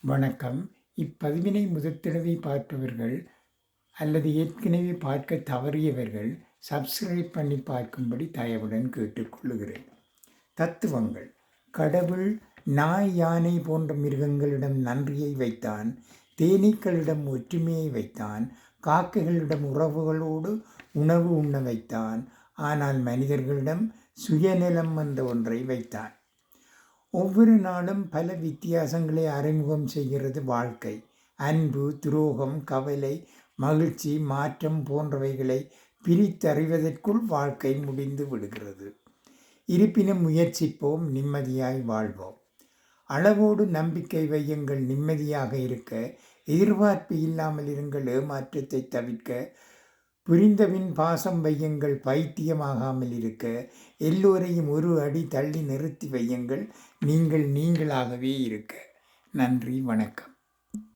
வணக்கம். இப்பதிவினை முதற்தடவை பார்ப்பவர்கள் அல்லது ஏற்கனவே பார்க்க தவறியவர்கள் சப்ஸ்கிரைப் பண்ணி பார்க்கும்படி தயவுடன் கேட்டுக்கொள்ளுகிறேன். தத்துவங்கள். கடவுள் நாய், யானை போன்ற மிருகங்களிடம் நன்றியை வைத்தான், தேனீக்களிடம் ஒற்றுமையை வைத்தான், காக்கைகளிடம் உறவுகளோடு உணவு உண்ண வைத்தான். ஆனால் மனிதர்களிடம் சுயநலம் என்ற ஒன்றை வைத்தான். ஒவ்வொரு நாளும் பல வித்தியாசங்களை அறிமுகம் செய்கிறது வாழ்க்கை. அன்பு, துரோகம், கவலை, மகிழ்ச்சி, மாற்றம் போன்றவைகளை பிரித்தறிவதற்குள் வாழ்க்கை முடிந்து விடுகிறது. இருப்பினும் முயற்சிப்போம், நிம்மதியாய் வாழ்வோம். அளவோடு நம்பிக்கை வையுங்கள், நிம்மதியாக இருக்க. எதிர்பார்ப்பு இல்லாமல் இருங்கள், ஏமாற்றத்தை தவிர்க்க. புரிந்தபின் பாசம் வையுங்கள், பைத்தியமாகாமல் இருக்க. எல்லோரையும் ஒரு அடி தள்ளி நிறுத்தி வையுங்கள், நீங்கள் நீங்களாகவே இருக்க. நன்றி, வணக்கம்.